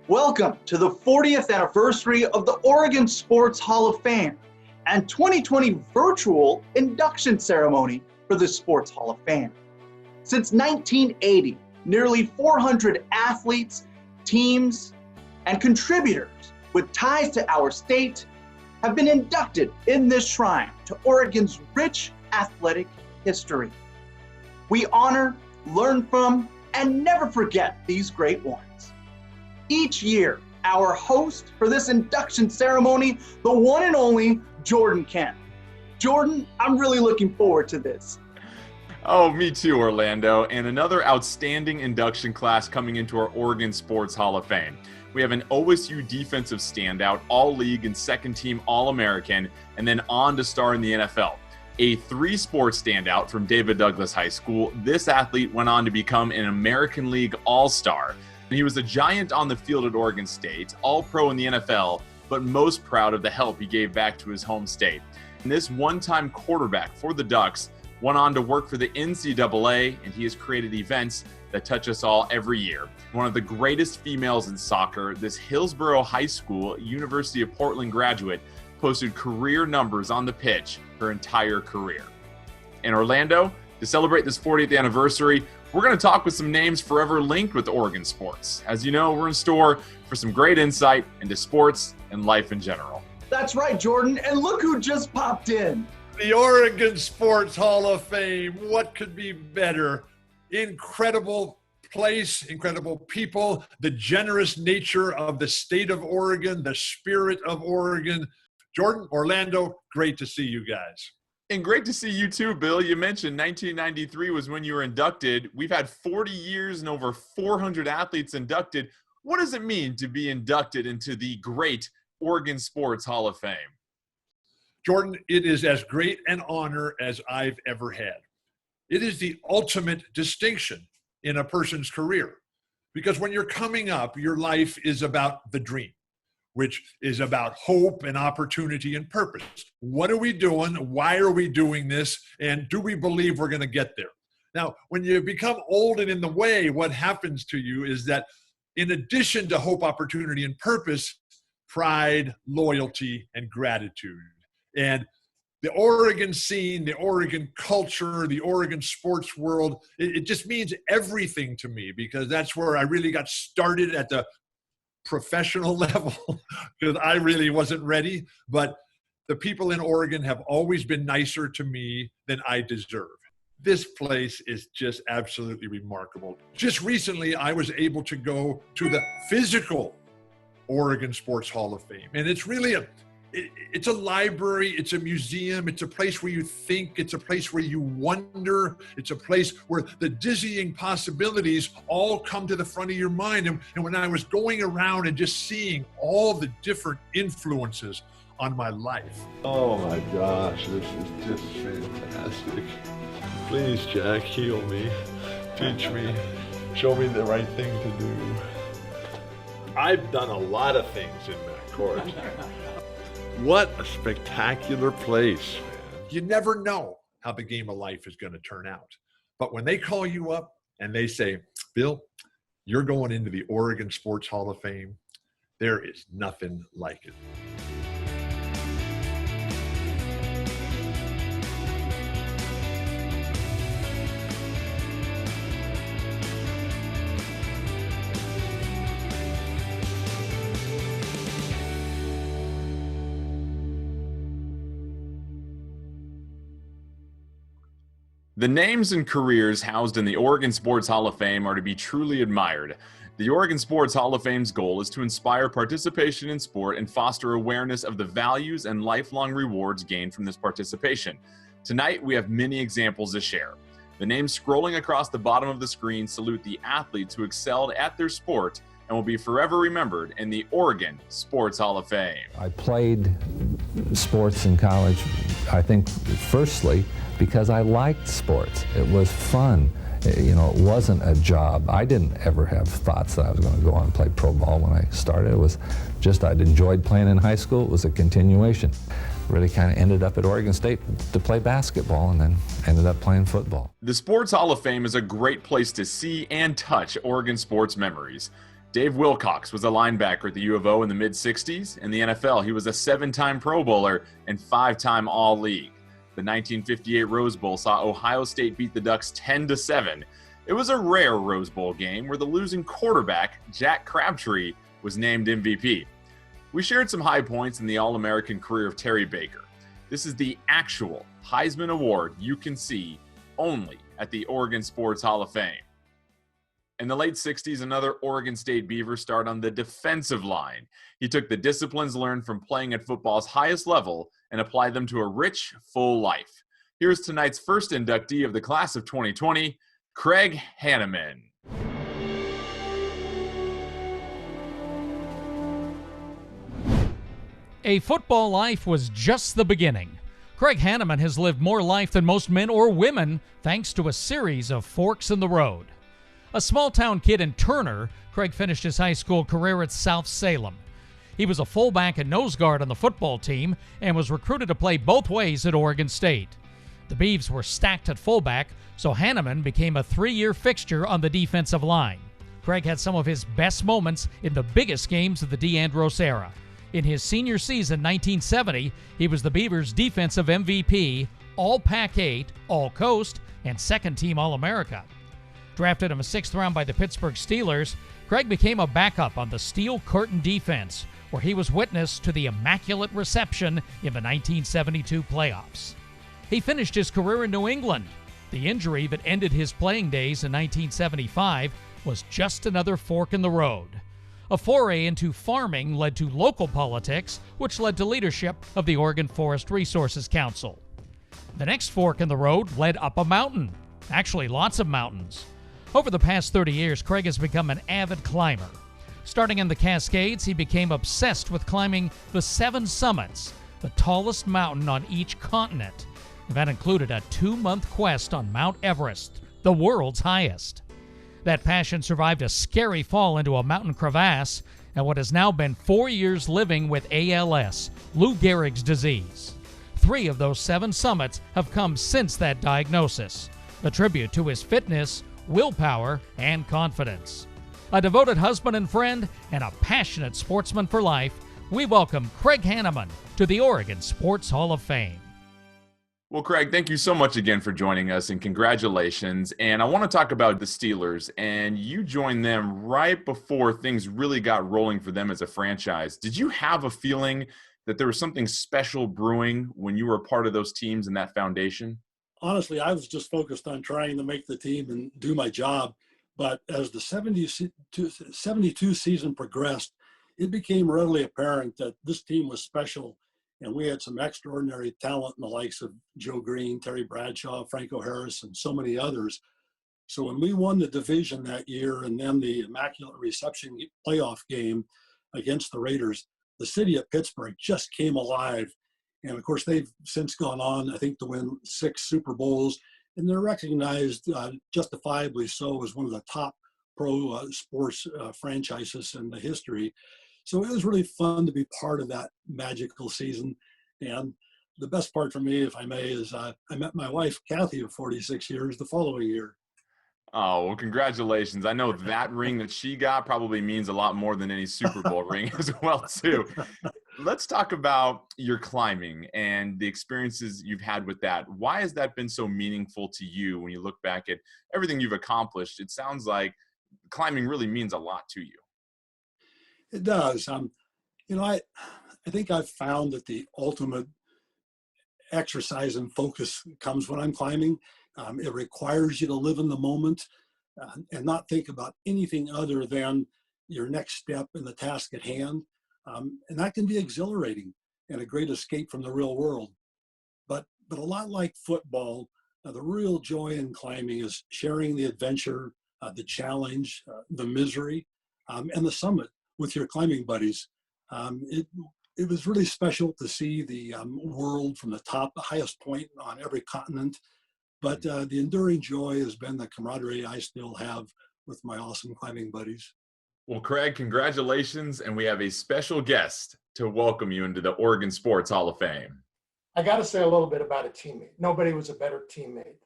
Welcome to the 40th anniversary of the Oregon Sports Hall of Fame and 2020 virtual induction ceremony for the Sports Hall of Fame. Since 1980, nearly 400 athletes, teams, and contributors with ties to our state have been inducted in this shrine to Oregon's rich athletic history. We honor, learn from, and never forget these great ones. Each year, our host for this induction ceremony, the one and only Jordan Kent. Jordan, I'm really looking forward to this. Oh, me too, Orlando. And another outstanding induction class coming into our Oregon Sports Hall of Fame. We have an OSU defensive standout, all-league and second-team All-American, and then on to star in the NFL. A three-sport standout from David Douglas High School, this athlete went on to become an American League All-Star. And he was a giant on the field at Oregon State, All-Pro in the NFL, but most proud of the help he gave back to his home state. And this one-time quarterback for the Ducks went on to work for the NCAA, and he has created events that touch us all every year. One of the greatest females in soccer, this Hillsborough High School, University of Portland graduate, posted career numbers on the pitch her entire career. In Orlando, to celebrate this 40th anniversary, we're going to talk with some names forever linked with Oregon sports. As you know, we're in store for some great insight into sports and life in general. That's right, Jordan, and look who just popped in. The Oregon Sports Hall of Fame. What could be better? Incredible place, incredible people, the generous nature of the state of Oregon, the spirit of Oregon. Jordan, Orlando, great to see you guys. And great to see you too, Bill. You mentioned 1993 was when you were inducted. We've had 40 years and over 400 athletes inducted. What does it mean to be inducted into the great Oregon Sports Hall of Fame? Jordan, it is as great an honor as I've ever had. It is the ultimate distinction in a person's career, because when you're coming up, your life is about the dream, which is about hope and opportunity and purpose. What are we doing? Why are we doing this? And do we believe we're going to get there? Now, when you become old and in the way, what happens to you is that in addition to hope, opportunity, and purpose, pride, loyalty, and gratitude. And the Oregon scene, the Oregon culture, the Oregon sports world, it just means everything to me, because that's where I really got started at the professional level, because I really wasn't ready. But the people in Oregon have always been nicer to me than I deserve. This place is just absolutely remarkable. Just recently, I was able to go to the physical Oregon Sports Hall of Fame. And it's really it's a library, it's a museum, it's a place where you think, it's a place where you wonder, it's a place where the dizzying possibilities all come to the front of your mind. And when I was going around and just seeing all the different influences on my life. Oh my gosh, this is just fantastic. Please, Jack, heal me, teach me, show me the right thing to do. I've done a lot of things in that course. What a spectacular place, man. You never know how the game of life is going to turn out. But when they call you up and they say, Bill, you're going into the Oregon Sports Hall of Fame, there is nothing like it. The names and careers housed in the Oregon Sports Hall of Fame are to be truly admired. The Oregon Sports Hall of Fame's goal is to inspire participation in sport and foster awareness of the values and lifelong rewards gained from this participation. Tonight, we have many examples to share. The names scrolling across the bottom of the screen salute the athletes who excelled at their sport and will be forever remembered in the Oregon Sports Hall of Fame. I played sports in college, I think, firstly, because I liked sports. It was fun. It wasn't a job. I didn't ever have thoughts that I was going to go on and play pro ball when I started. It was just I'd enjoyed playing in high school. It was a continuation. Really kind of ended up at Oregon State to play basketball and then ended up playing football. The Sports Hall of Fame is a great place to see and touch Oregon sports memories. Dave Wilcox was a linebacker at the U of O in the mid-'60s. In the NFL, he was a 7-time Pro Bowler and 5-time All-League. The 1958 Rose Bowl saw Ohio State beat the Ducks 10-7. It was a rare Rose Bowl game where the losing quarterback, Jack Crabtree, was named MVP. We shared some high points in the All-American career of Terry Baker. This is the actual Heisman Award you can see only at the Oregon Sports Hall of Fame. In the late 60s, another Oregon State Beaver started on the defensive line. He took the disciplines learned from playing at football's highest level and applied them to a rich, full life. Here's tonight's first inductee of the class of 2020, Craig Hanneman. A football life was just the beginning. Craig Hanneman has lived more life than most men or women thanks to a series of forks in the road. A small-town kid in Turner, Craig finished his high school career at South Salem. He was a fullback and nose guard on the football team and was recruited to play both ways at Oregon State. The Beavs were stacked at fullback, so Hanneman became a 3-year fixture on the defensive line. Craig had some of his best moments in the biggest games of the DeAndros era. In his senior season, 1970, he was the Beavers' defensive MVP, All-Pac-8, All-Coast, and second-team All-America. Drafted in the 6th round by the Pittsburgh Steelers, Craig became a backup on the Steel Curtain defense, where he was witness to the immaculate reception in the 1972 playoffs. He finished his career in New England. The injury that ended his playing days in 1975 was just another fork in the road. A foray into farming led to local politics, which led to leadership of the Oregon Forest Resources Council. The next fork in the road led up a mountain. Actually, lots of mountains. Over the past 30 years, Craig has become an avid climber. Starting in the Cascades, he became obsessed with climbing the 7 summits, the tallest mountain on each continent. That included a 2-month quest on Mount Everest, the world's highest. That passion survived a scary fall into a mountain crevasse and what has now been 4 years living with ALS, Lou Gehrig's disease. 3 of those 7 summits have come since that diagnosis, a tribute to his fitness, willpower, and confidence. A devoted husband and friend and a passionate sportsman for life, we welcome Craig Hanneman to the Oregon Sports Hall of Fame. Well, Craig, thank you so much again for joining us, and congratulations. And I want to talk about the Steelers, and you joined them right before things really got rolling for them as a franchise. Did you have a feeling that there was something special brewing when you were a part of those teams and that foundation? Honestly, I was just focused on trying to make the team and do my job. But as the 72 season progressed, it became readily apparent that this team was special. And we had some extraordinary talent in the likes of Joe Green, Terry Bradshaw, Franco Harris, and so many others. So when we won the division that year and then the Immaculate Reception playoff game against the Raiders, the city of Pittsburgh just came alive. And of course, they've since gone on, I think, to win 6 Super Bowls. And they're recognized, justifiably so, as one of the top pro sports franchises in the history. So it was really fun to be part of that magical season. And the best part for me, if I may, is I met my wife, Kathy, of 46 years the following year. Oh, well, congratulations. I know that ring that she got probably means a lot more than any Super Bowl ring as well, too. Let's talk about your climbing and the experiences you've had with that. Why has that been so meaningful to you when you look back at everything you've accomplished? It sounds like climbing really means a lot to you. It does. I think I've found that the ultimate exercise and focus comes when I'm climbing. It requires you to live in the moment and not think about anything other than your next step in the task at hand. And that can be exhilarating and a great escape from the real world. But a lot like football, the real joy in climbing is sharing the adventure, the challenge, the misery, and the summit with your climbing buddies. It was really special to see the world from the top, the highest point on every continent. But the enduring joy has been the camaraderie I still have with my awesome climbing buddies. Well, Craig, congratulations. And we have a special guest to welcome you into the Oregon Sports Hall of Fame. I got to say a little bit about a teammate. Nobody was a better teammate.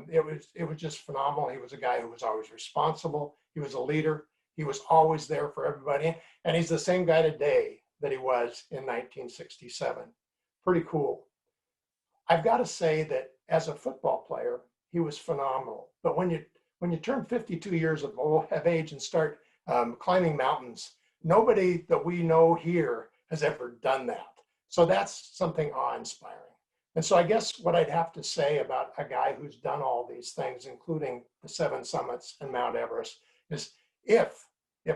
It was just phenomenal. He was a guy who was always responsible. He was a leader. He was always there for everybody. And he's the same guy today that he was in 1967. Pretty cool. I've got to say that as a football player, he was phenomenal. But when you turn 52 years of age and start climbing mountains, nobody that we know here has ever done that. So that's something awe-inspiring. And so I guess what I'd have to say about a guy who's done all these things, including the 7 summits and Mount Everest, is if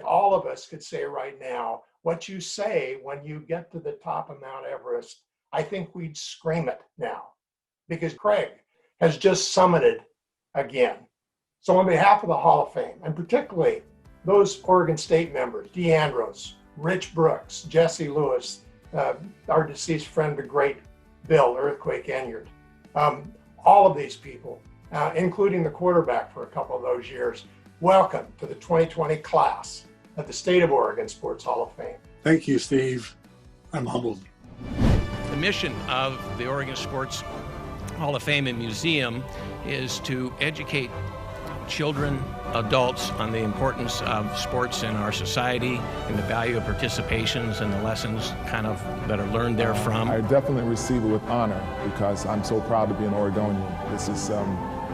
all of us could say right now what you say when you get to the top of Mount Everest, I think we'd scream it now, because Craig has just summited again. So on behalf of the Hall of Fame, and particularly those Oregon State members, Dee Andros, Rich Brooks, Jesse Lewis, our deceased friend, the great Bill, Earthquake Enyard, all of these people, including the quarterback for a couple of those years, welcome to the 2020 class at the State of Oregon Sports Hall of Fame. Thank you, Steve. I'm humbled. The mission of the Oregon Sports Hall of Fame and Museum is to educate children, adults on the importance of sports in our society and the value of participations and the lessons that are learned therefrom. I definitely receive it with honor because I'm so proud to be an Oregonian. This is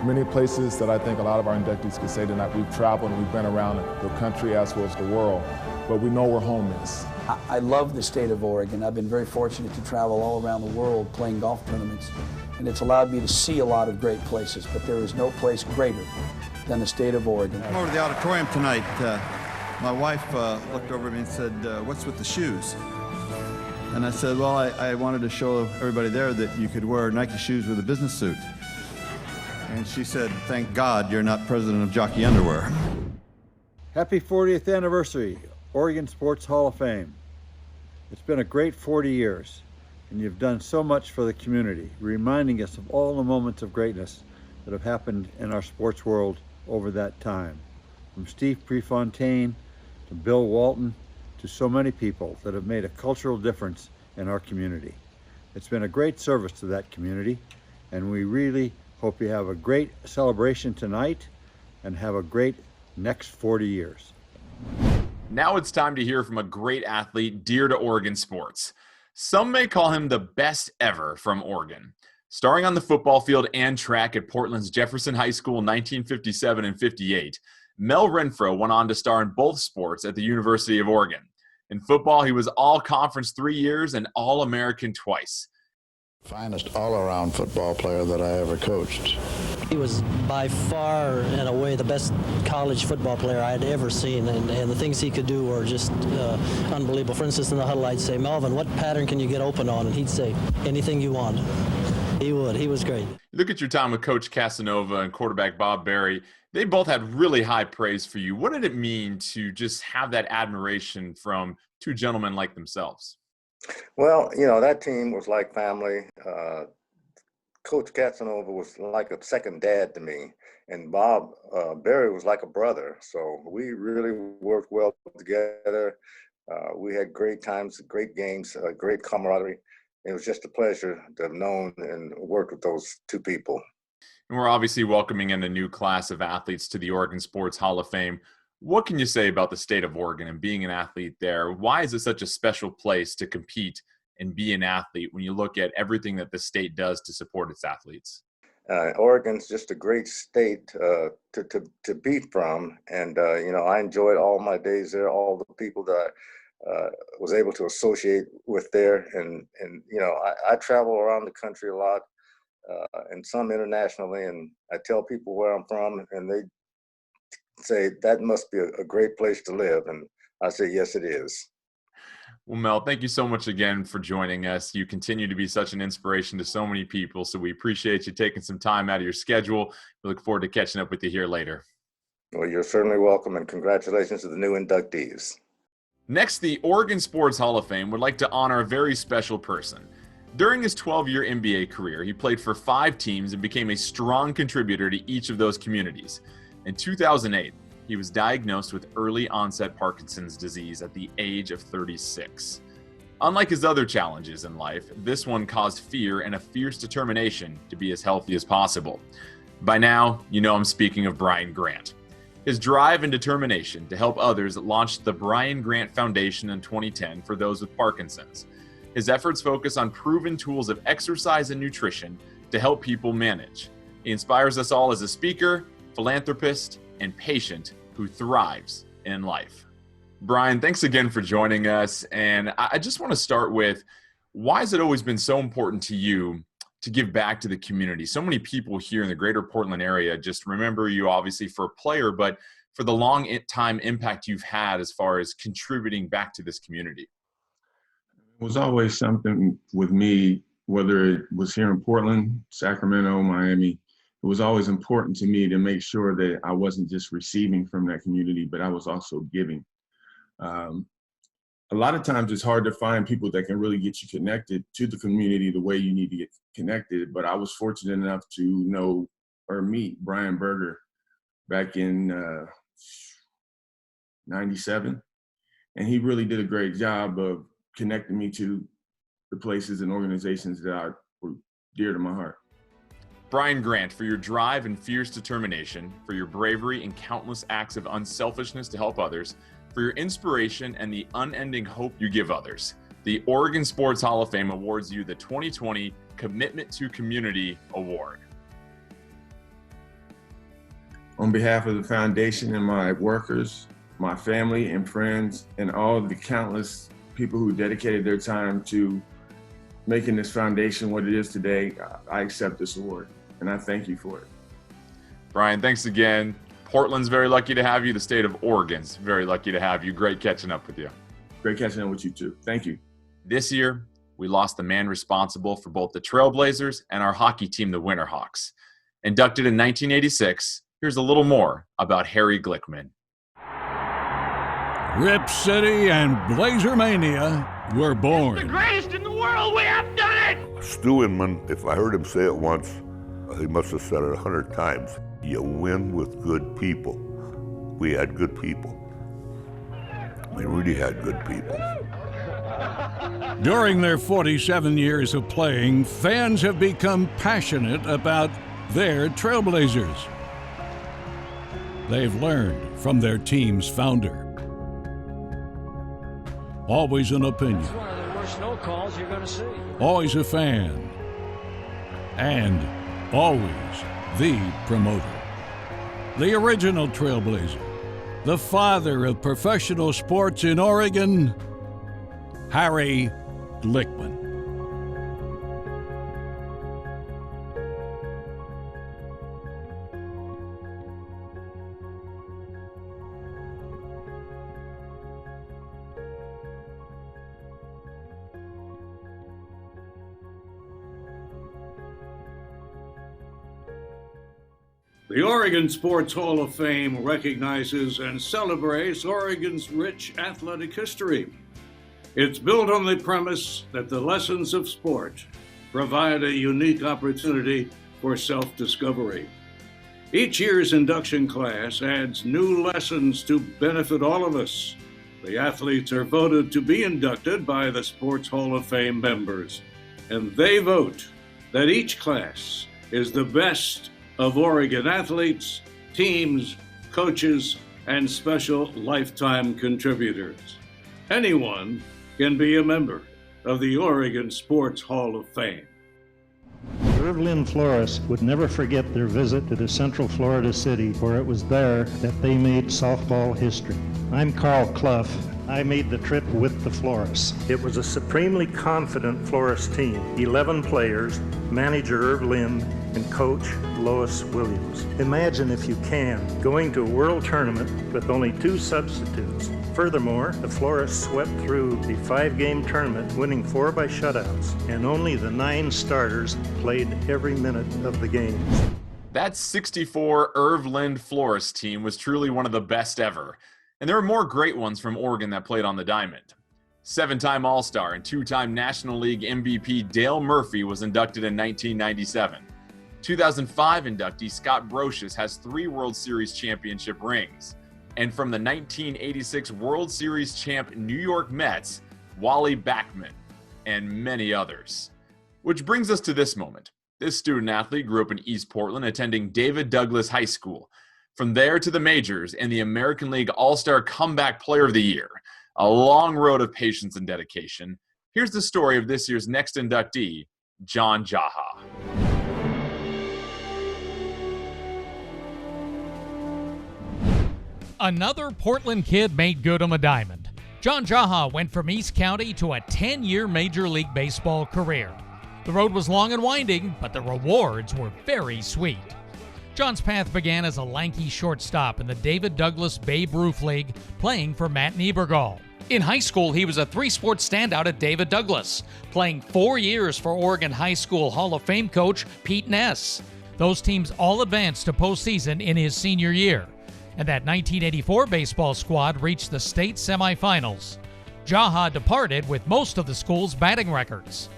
many places that I think a lot of our inductees could say tonight. We've traveled and we've been around the country as well as the world, but we know where home is. I love the state of Oregon. I've been very fortunate to travel all around the world playing golf tournaments, and it's allowed me to see a lot of great places, but there is no place greater than the state of Oregon. I'm over to the auditorium tonight. My wife looked over at me and said, what's with the shoes? And I said, well, I wanted to show everybody there that you could wear Nike shoes with a business suit. And she said, thank God you're not president of Jockey Underwear. Happy 40th anniversary, Oregon Sports Hall of Fame. It's been a great 40 years, and you've done so much for the community, reminding us of all the moments of greatness that have happened in our sports world over that time. From Steve Prefontaine to Bill Walton to so many people that have made a cultural difference in our community. It's been a great service to that community, and we really hope you have a great celebration tonight and have a great next 40 years. Now it's time to hear from a great athlete dear to Oregon sports. Some may call him the best ever from Oregon. Starring on the football field and track at Portland's Jefferson High School in 1957 and 58, Mel Renfro went on to star in both sports at the University of Oregon. In football, he was All-Conference 3 years and All-American twice. Finest all-around football player that I ever coached. He was by far and away the best college football player I had ever seen, and the things he could do were just unbelievable. For instance, in the huddle, I'd say, Melvin, what pattern can you get open on? And he'd say, anything you want. He would. He was great. Look at your time with Coach Casanova and quarterback Bob Berry. They both had really high praise for you. What did it mean to just have that admiration from two gentlemen like themselves? Well, you know, that team was like family. Coach Casanova was like a second dad to me, and Bob Berry was like a brother. So we really worked well together. We had great times, great games, great camaraderie. It was just a pleasure to have known and worked with those two people. And we're obviously welcoming in a new class of athletes to the Oregon Sports Hall of Fame. What can you say about the state of Oregon and being an athlete there? Why is it such a special place to compete and be an athlete when you look at everything that the state does to support its athletes? Oregon's just a great state to be from. And, you know, I enjoyed all my days there, all the people that I was able to associate with there. And you know, I travel around the country a lot and some internationally. And I tell people where I'm from and they say, that must be a great place to live. And I say, yes, it is. Well, Mel, thank you so much again for joining us. You continue to be such an inspiration to so many people. So we appreciate you taking some time out of your schedule. We look forward to catching up with you here later. Well, you're certainly welcome, and congratulations to the new inductees. Next, the Oregon Sports Hall of Fame would like to honor a very special person. During his 12-year NBA career, he played for 5 teams and became a strong contributor to each of those communities. In 2008, he was diagnosed with early-onset Parkinson's disease at the age of 36. Unlike his other challenges in life, this one caused fear and a fierce determination to be as healthy as possible. By now, you know I'm speaking of Brian Grant. His drive and determination to help others launched the Brian Grant Foundation in 2010 for those with Parkinson's. His efforts focus on proven tools of exercise and nutrition to help people manage. He inspires us all as a speaker, philanthropist, and patient who thrives in life. Brian, thanks again for joining us. And I just want to start with, why has it always been so important to you to give back to the community? So many people here in the greater Portland area just remember you obviously for a player, but for the long time impact you've had as far as contributing back to this community. It was always something with me, whether it was here in Portland, Sacramento, Miami. It was always important to me to make sure that I wasn't just receiving from that community, but I was also giving. A lot of times it's hard to find people that can really get you connected to the community the way you need to get connected. But I was fortunate enough to know or meet Brian Berger back in 97. And he really did a great job of connecting me to the places and organizations that were dear to my heart. Brian Grant, for your drive and fierce determination, for your bravery and countless acts of unselfishness to help others, for your inspiration and the unending hope you give others, the Oregon Sports Hall of Fame awards you the 2020 Commitment to Community Award. On behalf of the foundation and my workers, my family and friends, and all the countless people who dedicated their time to making this foundation what it is today, I accept this award, and I thank you for it. Brian, thanks again. Portland's very lucky to have you. The state of Oregon's very lucky to have you. Great catching up with you. Great catching up with you too. Thank you. This year, we lost the man responsible for both the Trailblazers and our hockey team, the Winterhawks. Inducted in 1986, here's a little more about Harry Glickman. Rip City and Blazer Mania were born. It's the greatest in the world. We have done it. Stu Inman, if I heard him say it once, he must have said it 100 times. You win with good people. We had good people. We really had good people. During their 47 years of playing, fans have become passionate about their Trailblazers. They've learned from their team's founder. Always an opinion. It's one of the worst no calls you're going to see. Always a fan. And always the promoter. The original Trailblazer. The father of professional sports in Oregon, Harry Glickman. The Oregon Sports Hall of Fame recognizes and celebrates Oregon's rich athletic history. It's built on the premise that the lessons of sport provide a unique opportunity for self-discovery. Each year's induction class adds new lessons to benefit all of us. The athletes are voted to be inducted by the Sports Hall of Fame members, and they vote that each class is the best of Oregon athletes, teams, coaches, and special lifetime contributors. Anyone can be a member of the Oregon Sports Hall of Fame. Irv Lynn Flores would never forget their visit to the Central Florida city, where it was there that they made softball history. I'm Carl Clough. I made the trip with the Flores. It was a supremely confident Flores team, 11 players, manager Irv Lynn, and coach Lois Williams. Imagine, if you can, going to a world tournament with only 2 substitutes. Furthermore, the Flores swept through the 5-game tournament, winning 4 by shutouts, and only the 9 starters played every minute of the games. That 64 Irv Lynn Flores team was truly one of the best ever. And there are more great ones from Oregon that played on the diamond. 7-time All-Star and 2-time National League MVP Dale Murphy was inducted in 1997. 2005 inductee Scott Brocious has 3 World Series championship rings. And from the 1986 World Series champ New York Mets, Wally Backman, and many others. Which brings us to this moment. This student athlete grew up in East Portland, attending David Douglas High School. From there to the majors and the American League All-Star Comeback Player of the Year. A long road of patience and dedication. Here's the story of this year's next inductee, John Jaha. Another Portland kid made good on the diamond. John Jaha went from East County to a 10-year Major League Baseball career. The road was long and winding, but the rewards were very sweet. John's path began as a lanky shortstop in the David Douglas Babe Ruth League, playing for Matt Niebergall. In high school, he was a three-sport standout at David Douglas, playing 4 years for Oregon High School Hall of Fame coach Pete Ness. Those teams all advanced to postseason in his senior year, and that 1984 baseball squad reached the state semifinals. Jaha departed with most of the school's batting records.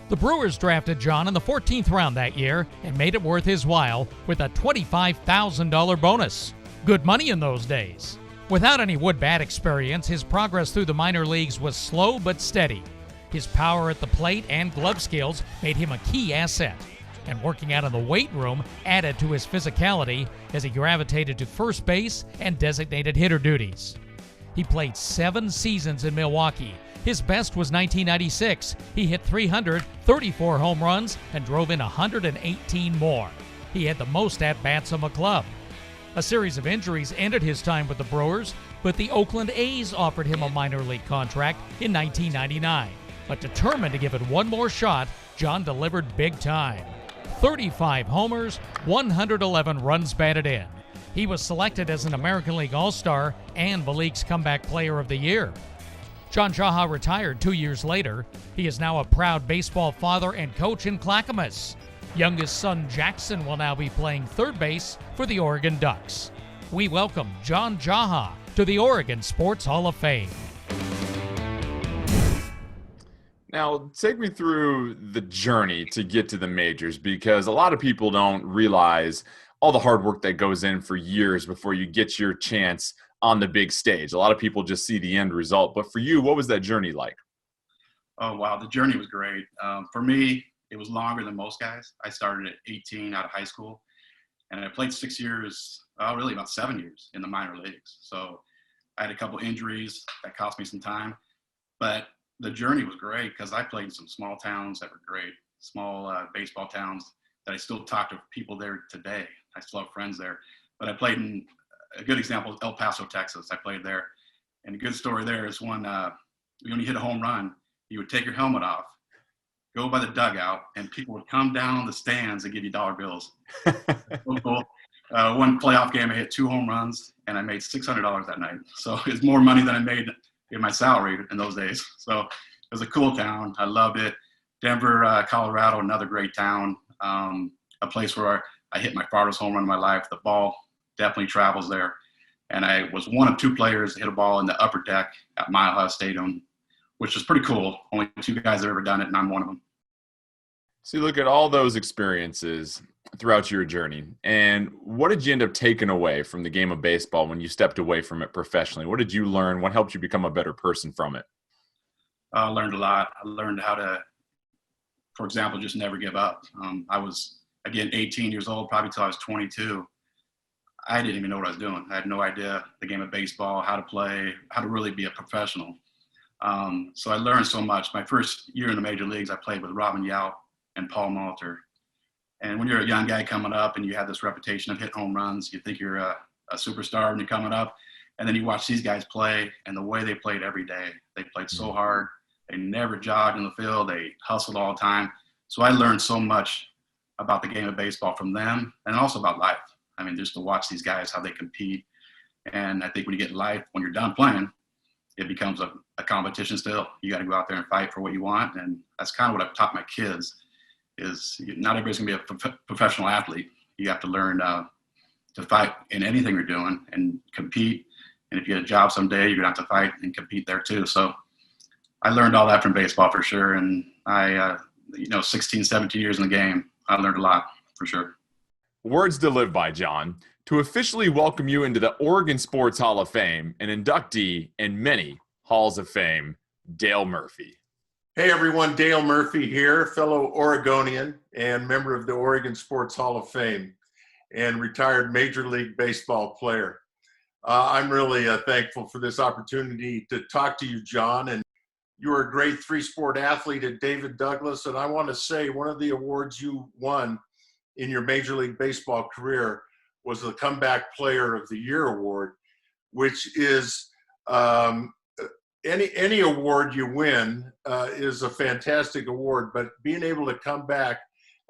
The Brewers drafted John in the 14th round that year and made it worth his while with a $25,000 bonus. Good money in those days. Without any wood bat experience, his progress through the minor leagues was slow but steady. His power at the plate and glove skills made him a key asset, and working out in the weight room added to his physicality as he gravitated to first base and designated hitter duties. He played 7 seasons in Milwaukee. His best was 1996. He hit 334 home runs and drove in 118 more. He had the most at-bats of the club. A series of injuries ended his time with the Brewers, but the Oakland A's offered him a minor league contract in 1999. But determined to give it one more shot, John delivered big time. 35 homers, 111 runs batted in. He was selected as an American League All-Star and the league's Comeback Player of the Year. John Jaha retired 2 years later. He is now a proud baseball father and coach in Clackamas. Youngest son Jackson will now be playing third base for the Oregon Ducks. We welcome John Jaha to the Oregon Sports Hall of Fame. Now, take me through the journey to get to the majors, because a lot of people don't realize all the hard work that goes in for years before you get your chance on the big stage. A lot of people just see the end result. But for you, what was that journey like? Oh, wow. The journey was great. For me, it was longer than most guys. I started at 18 out of high school, and I played 6 years, really about 7 years in the minor leagues. So I had a couple injuries that cost me some time, but the journey was great because I played in some small towns that were great, small baseball towns that I still talk to people there today. I still have friends there. But I played in, a good example is El Paso, Texas. I played there. And a good story there is when you hit a home run, you would take your helmet off, go by the dugout, and people would come down the stands and give you dollar bills. So cool. One playoff game, I hit 2 home runs, and I made $600 that night. So it's more money than I made in my salary in those days. So it was a cool town. I loved it. Denver, Colorado, another great town. A place where I hit my farthest home run of my life. The ball definitely travels there. And I was one of 2 players to hit a ball in the upper deck at Mile High Stadium, which was pretty cool. Only 2 guys have ever done it, and I'm one of them. So you look at all those experiences throughout your journey, and what did you end up taking away from the game of baseball when you stepped away from it professionally? What did you learn? What helped you become a better person from it? I learned a lot. I learned how to, for example, just never give up. I was, again, 18 years old, probably till I was 22. I didn't even know what I was doing. I had no idea the game of baseball, how to play, how to really be a professional. So I learned so much. My first year in the major leagues, I played with Robin Yount and Paul Malter. And when you're a young guy coming up and you have this reputation of hitting home runs, you think you're a superstar when you're coming up. And then you watch these guys play, and the way they played every day. They played so hard. They never jogged in the field. They hustled all the time. So I learned so much about the game of baseball from them, and also about life. I mean, just to watch these guys, how they compete. And I think when you get in life, when you're done playing, it becomes a competition still. You got to go out there and fight for what you want. And that's kind of what I've taught my kids is not everybody's going to be a professional athlete. You have to learn to fight in anything you're doing and compete. And if you get a job someday, you're going to have to fight and compete there too. So I learned all that from baseball for sure. And I, 16, 17 years in the game, I learned a lot for sure. Words to live by, John. To officially welcome you into the Oregon Sports Hall of Fame, an inductee in many halls of fame, Dale Murphy. Hey everyone, Dale Murphy here, fellow Oregonian and member of the Oregon Sports Hall of Fame. and retired Major League Baseball player. I'm really thankful for this opportunity to talk to you, John. And you were a great three-sport athlete at David Douglas. And I want to say one of the awards you won in your Major League Baseball career was the Comeback Player of the Year award, which is any award you win is a fantastic award, but being able to come back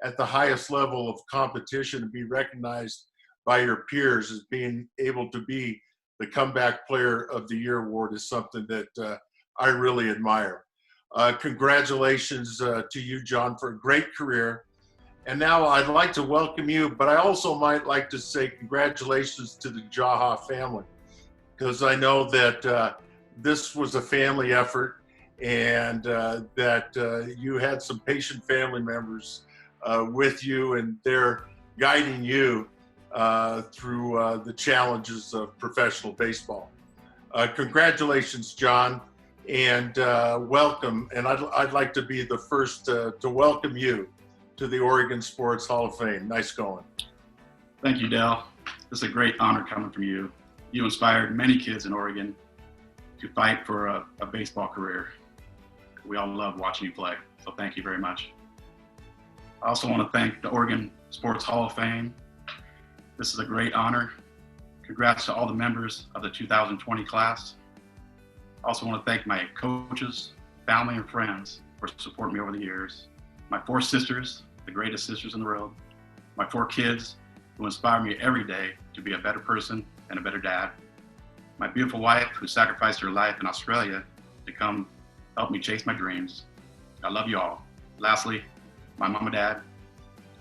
at the highest level of competition and be recognized by your peers as being able to be the Comeback Player of the Year award is something that I really admire. Congratulations to you, John, for a great career. And now I'd like to welcome you, but I also might like to say congratulations to the Jaha family, because I know that this was a family effort and that you had some patient family members with you, and they're guiding you through the challenges of professional baseball. Congratulations, John, and welcome. And I'd like to be the first to welcome you to the Oregon Sports Hall of Fame. Nice going. Thank you, Dale. This is a great honor coming from you. You inspired many kids in Oregon to fight for a baseball career. We all love watching you play, so thank you very much. I also want to thank the Oregon Sports Hall of Fame. This is a great honor. Congrats to all the members of the 2020 class. I also want to thank my coaches, family, and friends for supporting me over the years. My 4 sisters, the greatest sisters in the world. My 4 kids who inspire me every day to be a better person and a better dad. My beautiful wife who sacrificed her life in Australia to come help me chase my dreams. I love you all. Lastly, my mom and dad,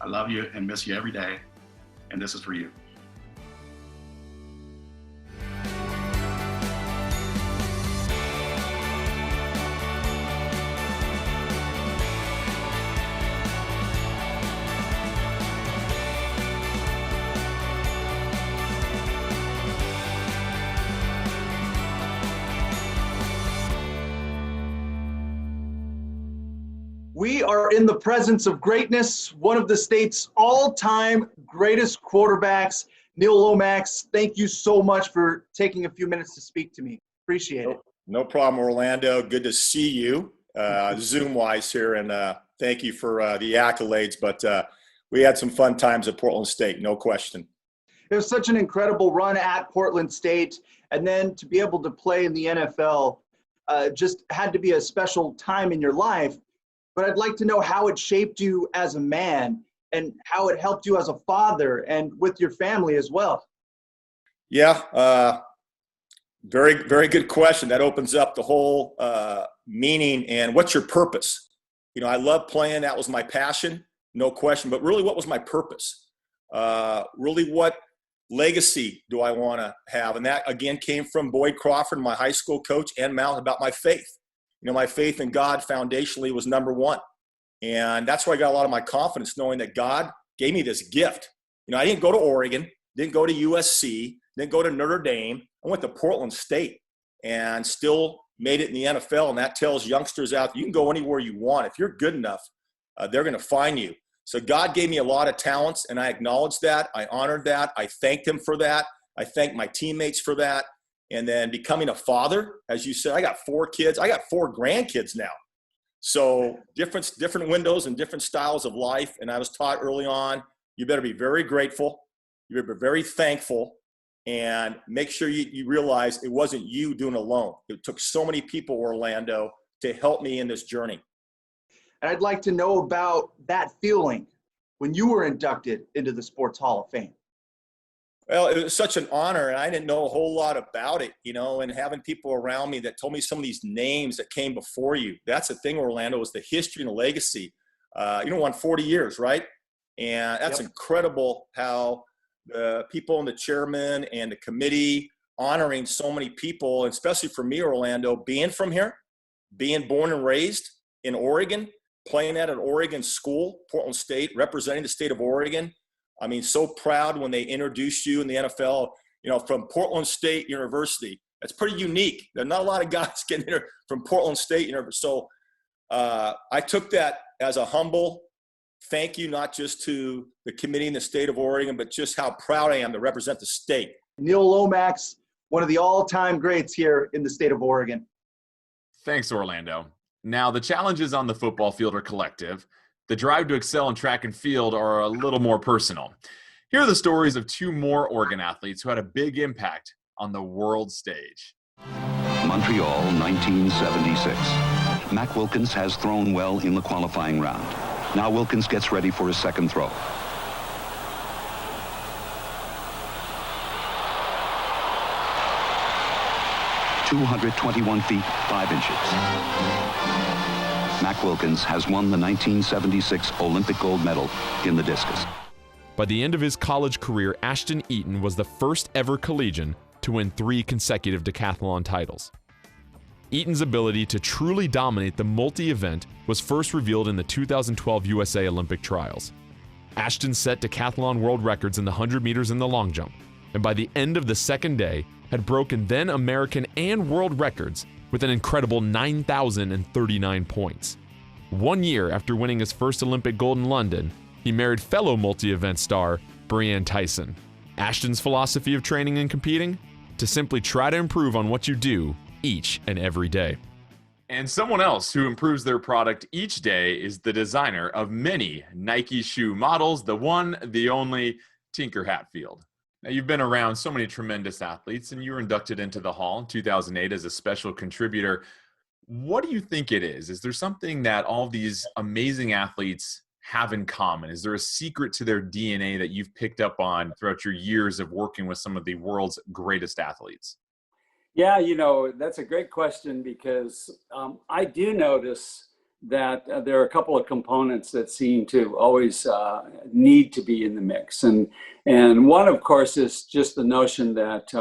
I love you and miss you every day, and this is for you. We are in the presence of greatness, one of the state's all-time greatest quarterbacks, Neil Lomax. Thank you so much for taking a few minutes to speak to me. Appreciate it. No problem, Orlando. Good to see you, Zoom-wise here, and thank you for the accolades. But we had some fun times at Portland State, no question. It was such an incredible run at Portland State, and then to be able to play in the NFL just had to be a special time in your life. But I'd like to know how it shaped you as a man and how it helped you as a father and with your family as well. Yeah, very, very good question. That opens up the whole meaning and what's your purpose? You know, I love playing. That was my passion, no question. But really, what was my purpose? Really, what legacy do I want to have? And that, again, came from Boyd Crawford, my high school coach, and Mel, about my faith. You know, my faith in God foundationally was number one. And that's where I got a lot of my confidence, knowing that God gave me this gift. You know, I didn't go to Oregon, didn't go to USC, didn't go to Notre Dame. I went to Portland State and still made it in the NFL. And that tells youngsters out there, you can go anywhere you want. If you're good enough, they're going to find you. So God gave me a lot of talents, and I acknowledged that. I honored that. I thanked him for that. I thanked my teammates for that. And then becoming a father, as you said, I got 4 kids. I got 4 grandkids now. So different windows and different styles of life. And I was taught early on, you better be very grateful. You better be very thankful. And make sure you realize it wasn't you doing it alone. It took so many people, Orlando, to help me in this journey. And I'd like to know about that feeling when you were inducted into the Sports Hall of Fame. Well, it was such an honor, and I didn't know a whole lot about it, you know, and having people around me that told me some of these names that came before you. That's the thing, Orlando, is the history and the legacy. You know, won 40 years, right? And that's incredible how the people and the chairman and the committee honoring so many people, and especially for me, Orlando, being from here, being born and raised in Oregon, playing at an Oregon school, Portland State, representing the state of Oregon. I mean, so proud when they introduced you in the NFL, you know, from Portland State University. That's pretty unique. There's not a lot of guys getting there from Portland State University. So I took that as a humble thank you not just to the committee in the state of Oregon, but just how proud I am to represent the state. Neil Lomax, one of the all-time greats here in the state of Oregon. Thanks, Orlando. Now, the challenges on the football field are collective. The drive to excel in track and field are a little more personal. Here are the stories of two more Oregon athletes who had a big impact on the world stage. Montreal, 1976. Mack Wilkins has thrown well in the qualifying round. Now Wilkins gets ready for his second throw. "221 feet, 5 inches. Mack Wilkins has won the 1976 Olympic gold medal in the discus. By the end of his college career, Ashton Eaton was the first ever collegian to win 3 consecutive decathlon titles. Eaton's ability to truly dominate the multi-event was first revealed in the 2012 USA Olympic trials. Ashton set decathlon world records in the 100 meters and the long jump, and by the end of the second day, had broken then American and world records with an incredible 9,039 points. 1 year after winning his first Olympic gold in London, he married fellow multi-event star Brianne Tyson. Ashton's philosophy of training and competing? To simply try to improve on what you do each and every day. And someone else who improves their product each day is the designer of many Nike shoe models, the one, the only, Tinker Hatfield. Now, you've been around so many tremendous athletes, and you were inducted into the Hall in 2008 as a special contributor. What do you think it is? Is there something that all these amazing athletes have in common? Is there a secret to their DNA that you've picked up on throughout your years of working with some of the world's greatest athletes? Yeah, that's a great question, because I do notice that there are a couple of components that seem to always need to be in the mix. And one, of course, is just the notion that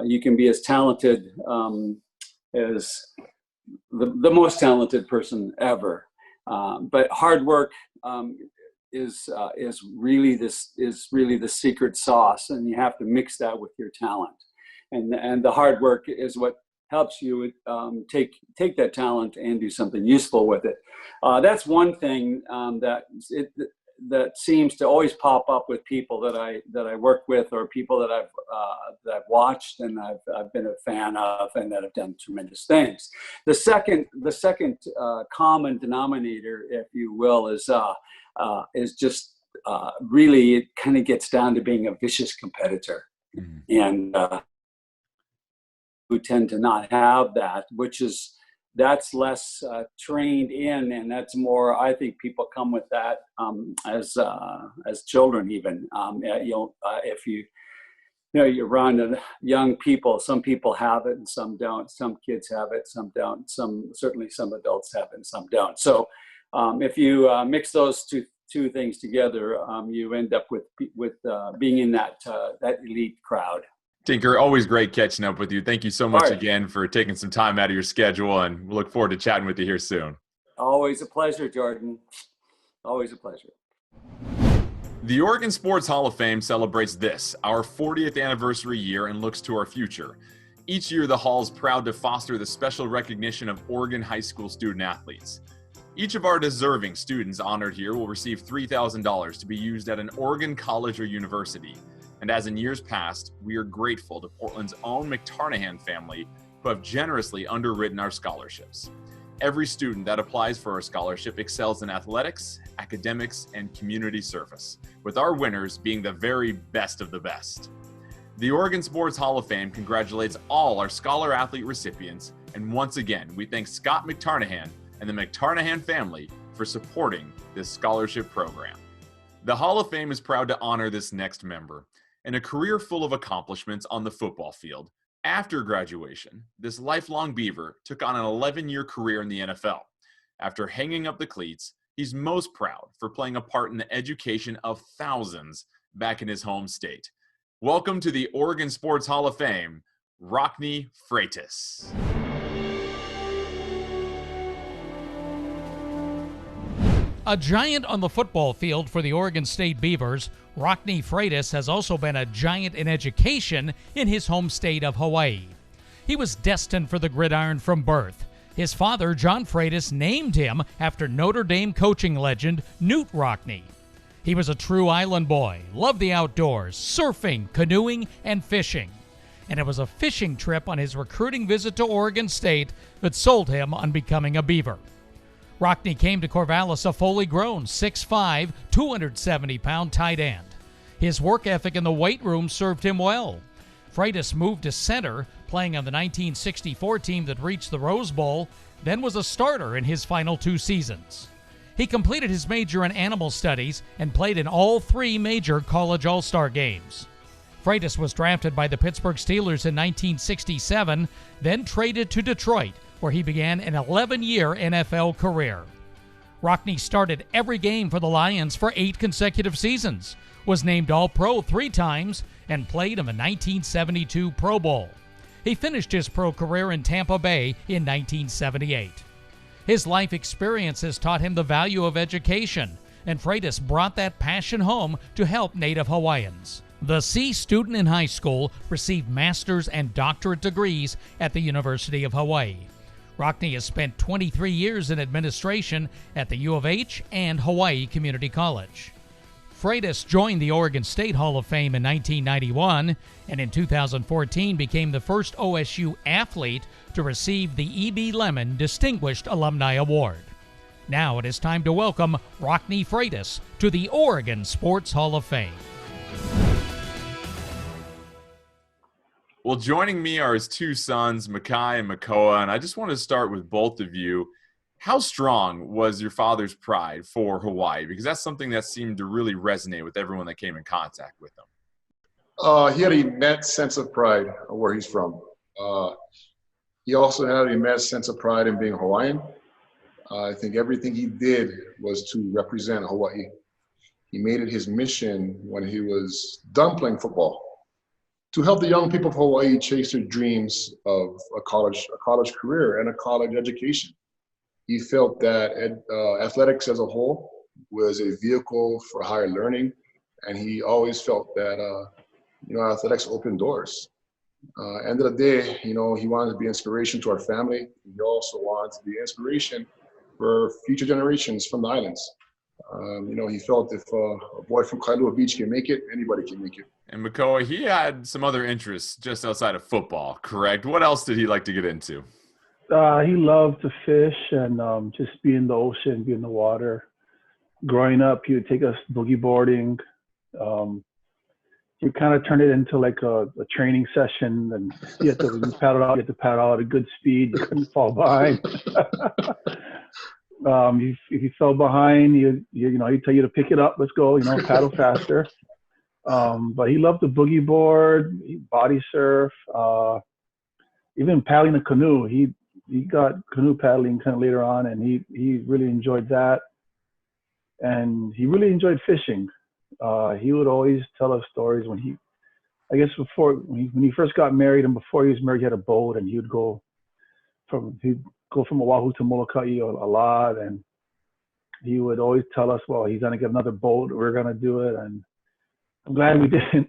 you can be as talented as the most talented person ever. But hard work is really the secret sauce, and you have to mix that with your talent. And the hard work is what helps you take that talent and do something useful with it. That's one thing that seems to always pop up with people that I work with, or people that I've watched and I've been a fan of, and that have done tremendous things. The second common denominator, if you will, is just really, it kind of gets down to being a vicious competitor. Mm-hmm. And who tend to not have that, that's less trained in, and that's more, I think people come with that as children even. If you're around young people, some people have it and some don't. Some kids have it, some don't. Certainly some adults have it and some don't. So if you mix those two things together, you end up with being in that elite crowd. Tinker, always great catching up with you. Thank you so much again for taking some time out of your schedule, and we look forward to chatting with you here soon. Always a pleasure, Jordan. Always a pleasure. The Oregon Sports Hall of Fame celebrates this, our 40th anniversary year, and looks to our future. Each year, the Hall is proud to foster the special recognition of Oregon high school student athletes. Each of our deserving students honored here will receive $3,000 to be used at an Oregon college or university. And as in years past, we are grateful to Portland's own McTarnahan family, who have generously underwritten our scholarships. Every student that applies for our scholarship excels in athletics, academics, and community service, with our winners being the very best of the best. The Oregon Sports Hall of Fame congratulates all our Scholar Athlete recipients, and once again, we thank Scott McTarnahan and the McTarnahan family for supporting this scholarship program. The Hall of Fame is proud to honor this next member. In a career full of accomplishments on the football field, after graduation, this lifelong Beaver took on an 11-year career in the NFL. After hanging up the cleats, he's most proud for playing a part in the education of thousands back in his home state. Welcome to the Oregon Sports Hall of Fame, Rockne Freitas. A giant on the football field for the Oregon State Beavers, Rockne Freitas has also been a giant in education in his home state of Hawaii. He was destined for the gridiron from birth. His father, John Freitas, named him after Notre Dame coaching legend Knute Rockne. He was a true island boy, loved the outdoors, surfing, canoeing, and fishing. And it was a fishing trip on his recruiting visit to Oregon State that sold him on becoming a Beaver. Rockne came to Corvallis a fully grown 6'5", 270-pound tight end. His work ethic in the weight room served him well. Freitas moved to center, playing on the 1964 team that reached the Rose Bowl, then was a starter in his final 2 seasons. He completed his major in animal studies and played in all 3 major college all-star games. Freitas was drafted by the Pittsburgh Steelers in 1967, then traded to Detroit, where he began an 11-year NFL career. Rockne started every game for the Lions for 8 consecutive seasons, was named All-Pro 3 times, and played in the 1972 Pro Bowl. He finished his pro career in Tampa Bay in 1978. His life experiences taught him the value of education, and Freitas brought that passion home to help Native Hawaiians. The C student in high school received master's and doctorate degrees at the University of Hawaii. Rockne has spent 23 years in administration at the U of H and Hawaii Community College. Freitas joined the Oregon State Hall of Fame in 1991 and in 2014 became the first OSU athlete to receive the E.B. Lemon Distinguished Alumni Award. Now it is time to welcome Rockne Freitas to the Oregon Sports Hall of Fame. Well, joining me are his 2 sons, Makai and Makoa, and I just want to start with both of you. How strong was your father's pride for Hawaii? Because that's something that seemed to really resonate with everyone that came in contact with him. He had an immense sense of pride of where he's from. He also had an immense sense of pride in being Hawaiian. I think everything he did was to represent Hawaii. He made it his mission when he was done playing football to help the young people of Hawaii chase their dreams of a college career and a college education. He felt that athletics as a whole was a vehicle for higher learning, and he always felt that athletics opened doors. End of the day, he wanted to be inspiration to our family. He also wanted to be inspiration for future generations from the islands. He felt if a boy from Kailua Beach can make it, anybody can make it. And Makoa, he had some other interests just outside of football, correct? What else did he like to get into? He loved to fish and just be in the ocean, be in the water. Growing up, he would take us boogie boarding. He kind of turned it into like a training session, and you had to paddle out. You had to paddle out at a good speed. You couldn't fall behind. If you fell behind, he'd tell you to pick it up. Let's go. Paddle faster. But he loved to boogie board, body surf, even paddling a canoe. He got canoe paddling kind of later on, and he really enjoyed that. And he really enjoyed fishing. He would always tell us stories when he first got married, and before he was married, he had a boat, and he'd go from Oahu to Molokai a lot, and he would always tell us, well, he's gonna get another boat, we're gonna do it, and I'm glad we didn't.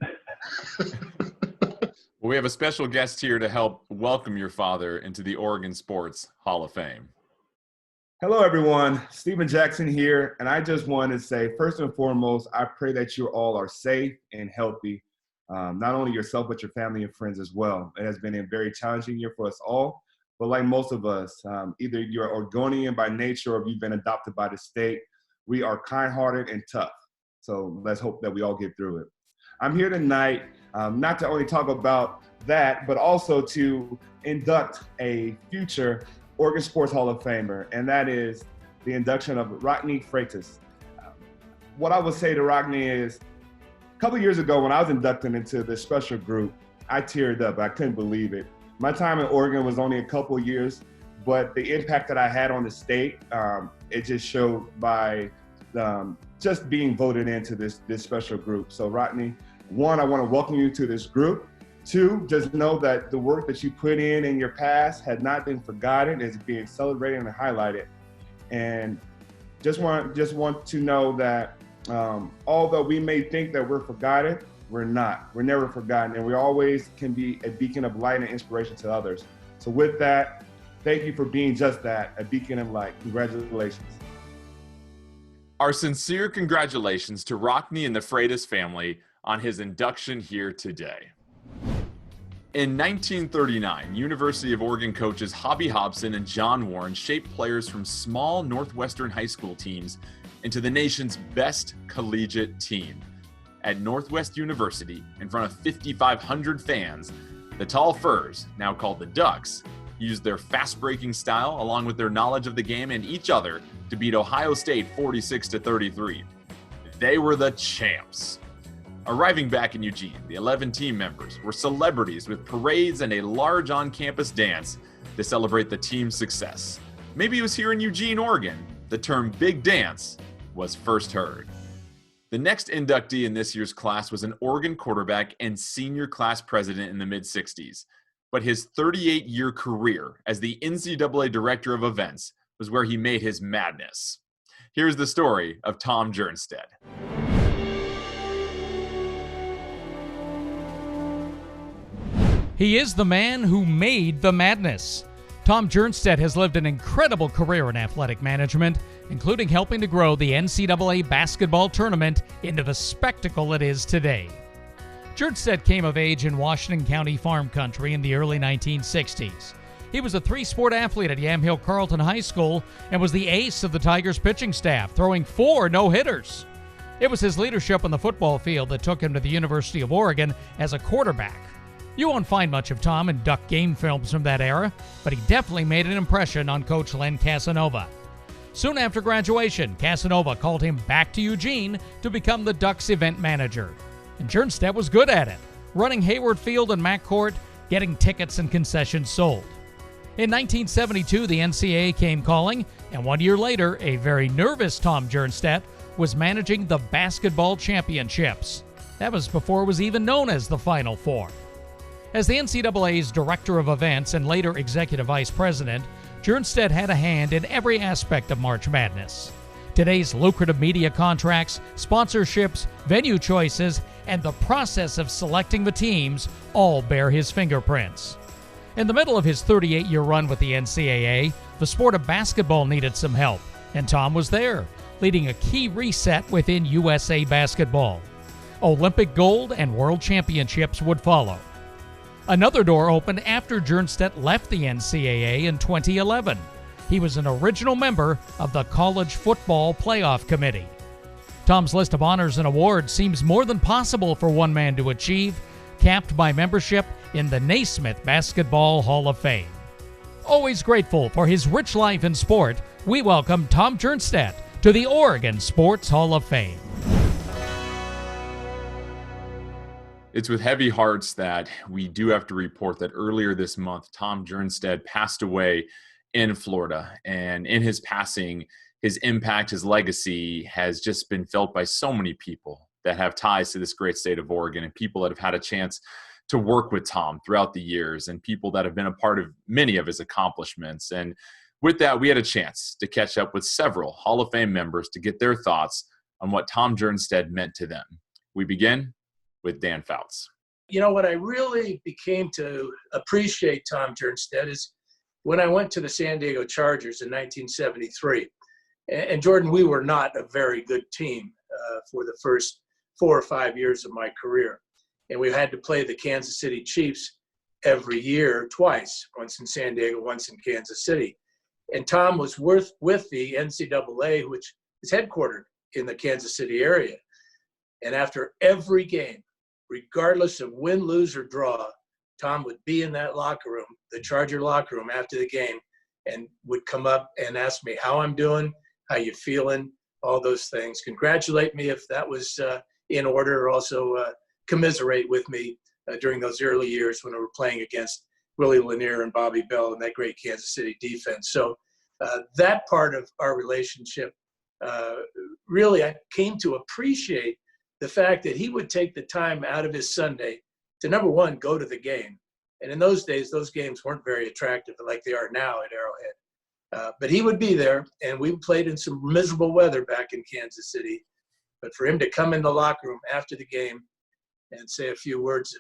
Well, we have a special guest here to help welcome your father into the Oregon Sports Hall of Fame. Hello, everyone. Stephen Jackson here, and I just wanted to say, first and foremost, I pray that you all are safe and healthy, not only yourself, but your family and friends as well. It has been a very challenging year for us all, but like most of us, either you're Oregonian by nature or you've been adopted by the state, we are kind-hearted and tough. So let's hope that we all get through it. I'm here tonight not to only talk about that, but also to induct a future Oregon Sports Hall of Famer, and that is the induction of Rockne Freitas. What I would say to Rockne is, a couple years ago when I was inducted into this special group, I teared up. I couldn't believe it. My time in Oregon was only a couple years, but the impact that I had on the state, it just showed by just being voted into this special group. So Rockne, one, I want to welcome you to this group. Two, just know that the work that you put in your past had not been forgotten. It's being celebrated and highlighted. And just want to know that although we may think that we're forgotten, we're not. We're never forgotten. And we always can be a beacon of light and inspiration to others. So with that, thank you for being just that, a beacon of light. Congratulations. Our sincere congratulations to Rockne and the Freitas family on his induction here today. In 1939, University of Oregon coaches Hobby Hobson and John Warren shaped players from small Northwestern high school teams into the nation's best collegiate team. At Northwest University, in front of 5,500 fans, the Tall Furs, now called the Ducks, used their fast-breaking style along with their knowledge of the game and each other to beat Ohio State 46-33. They were the champs. Arriving back in Eugene, the 11 team members were celebrities with parades and a large on-campus dance to celebrate the team's success. Maybe it was here in Eugene, Oregon, the term big dance was first heard. The next inductee in this year's class was an Oregon quarterback and senior class president in the mid-60s. But his 38-year career as the NCAA director of events was where he made his madness. Here's the story of Tom Jernstedt. He is the man who made the madness. Tom Jernstedt has lived an incredible career in athletic management, including helping to grow the NCAA basketball tournament into the spectacle it is today. Jernstedt came of age in Washington County farm country in the early 1960s. He was a three-sport athlete at Yamhill Carleton High School and was the ace of the Tigers pitching staff, throwing 4 no-hitters. It was his leadership on the football field that took him to the University of Oregon as a quarterback. You won't find much of Tom in Duck game films from that era, but he definitely made an impression on Coach Len Casanova. Soon after graduation, Casanova called him back to Eugene to become the Ducks event manager. And Jernstedt was good at it, running Hayward Field and Mack Court, getting tickets and concessions sold. In 1972, the NCAA came calling, and 1 year later, a very nervous Tom Jernstedt was managing the basketball championships. That was before it was even known as the Final Four. As the NCAA's director of events and later executive vice president, Jernstedt had a hand in every aspect of March Madness. Today's lucrative media contracts, sponsorships, venue choices, and the process of selecting the teams all bear his fingerprints. In the middle of his 38-year run with the NCAA, the sport of basketball needed some help, and Tom was there, leading a key reset within USA basketball. Olympic gold and world championships would follow. Another door opened after Jernstedt left the NCAA in 2011. He was an original member of the College Football Playoff Committee. Tom's list of honors and awards seems more than possible for one man to achieve, capped by membership in the Naismith Basketball Hall of Fame. Always grateful for his rich life in sport, we welcome Tom Jernstedt to the Oregon Sports Hall of Fame. It's with heavy hearts that we do have to report that earlier this month, Tom Jernstedt passed away in Florida. And in his passing, his impact, his legacy has just been felt by so many people that have ties to this great state of Oregon, and people that have had a chance to work with Tom throughout the years, and people that have been a part of many of his accomplishments. And with that, we had a chance to catch up with several Hall of Fame members to get their thoughts on what Tom Jernstedt meant to them. We begin with Dan Fouts. You know, what I really became to appreciate Tom Jernstedt is when I went to the San Diego Chargers in 1973. And Jordan, we were not a very good team for the first 4 or 5 years of my career. And we had to play the Kansas City Chiefs every year, twice, once in San Diego, once in Kansas City. And Tom was with the NCAA, which is headquartered in the Kansas City area. And after every game, regardless of win, lose, or draw, Tom would be in that locker room, the Charger locker room after the game, and would come up and ask me how I'm doing, how you feeling, all those things. Congratulate me if that was in order, or also commiserate with me during those early years when we were playing against Willie Lanier and Bobby Bell and that great Kansas City defense. So that part of our relationship, really I came to appreciate the fact that he would take the time out of his Sunday to, number one, go to the game. And in those days, those games weren't very attractive like they are now at Arrowhead. But he would be there, and we played in some miserable weather back in Kansas City. But for him to come in the locker room after the game and say a few words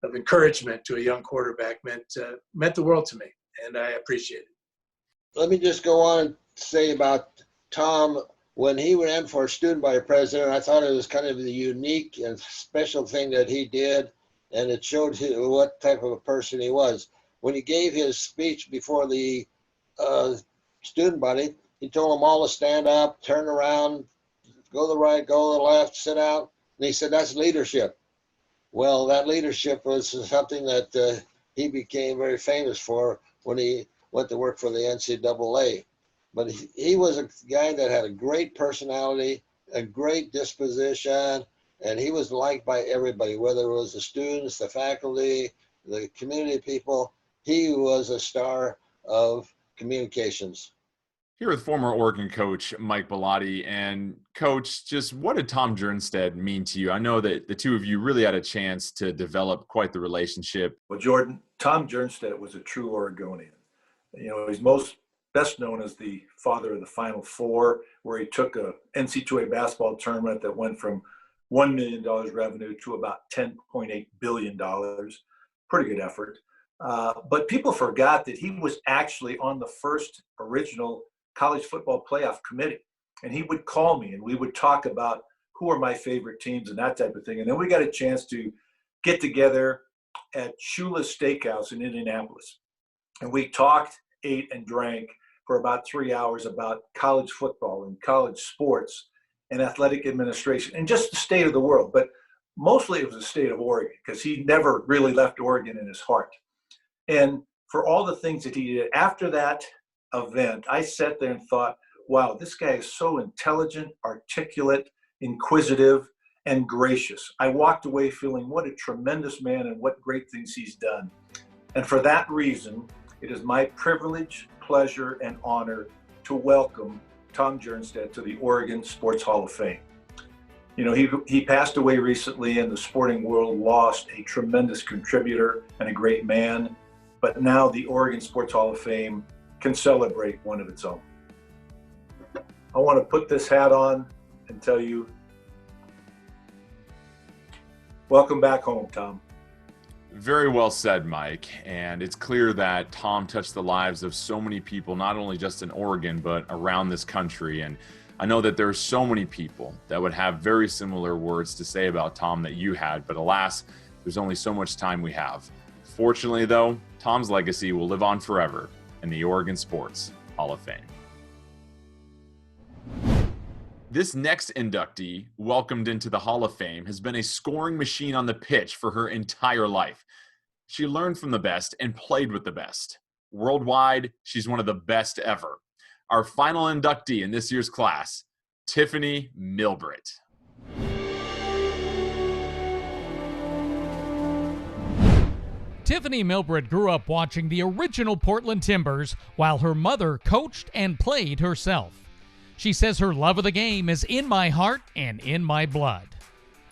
of encouragement to a young quarterback meant the world to me, and I appreciate it. Let me just go on and say about Tom. When he ran for student body president, I thought it was kind of the unique and special thing that he did, and it showed what type of a person he was. When he gave his speech before the student body, he told them all to stand up, turn around, go to the right, go to the left, sit out. And he said, that's leadership. Well, that leadership was something that he became very famous for when he went to work for the NCAA. But he was a guy that had a great personality, a great disposition, and he was liked by everybody, whether it was the students, the faculty, the community people. He was a star of communications. Here with former Oregon coach Mike Bellotti. And Coach, just what did Tom Jernstedt mean to you? I know that the two of you really had a chance to develop quite the relationship. Well, Jordan, Tom Jernstedt was a true Oregonian. You know, he's best known as the father of the Final Four, where he took a NCAA basketball tournament that went from $1 million revenue to about $10.8 billion. Pretty good effort. But people forgot that he was actually on the first original college football playoff committee. And he would call me and we would talk about who are my favorite teams and that type of thing. And then we got a chance to get together at Shula's Steakhouse in Indianapolis. And we talked, ate, and drank for about 3 hours about college football and college sports and athletic administration and just the state of the world. But mostly it was the state of Oregon, because he never really left Oregon in his heart. And for all the things that he did after that event, I sat there and thought, wow, this guy is so intelligent, articulate, inquisitive, and gracious. I walked away feeling what a tremendous man and what great things he's done. And for that reason, it is my privilege, pleasure, and honor to welcome Tom Jernstedt to the Oregon Sports Hall of Fame. You know, he passed away recently, and the sporting world lost a tremendous contributor and a great man. But now the Oregon Sports Hall of Fame can celebrate one of its own. I want to put this hat on and tell you, welcome back home, Tom. Very well said, Mike. And it's clear that Tom touched the lives of so many people, not only just in Oregon, but around this country. And I know that there are so many people that would have very similar words to say about Tom that you had, but alas, there's only so much time we have. Fortunately, though, Tom's legacy will live on forever in the Oregon Sports Hall of Fame. This next inductee, welcomed into the Hall of Fame, has been a scoring machine on the pitch for her entire life. She learned from the best and played with the best. Worldwide, she's one of the best ever. Our final inductee in this year's class, Tiffany Milbrett. Tiffany Milbrett grew up watching the original Portland Timbers while her mother coached and played herself. She says her love of the game is in my heart and in my blood.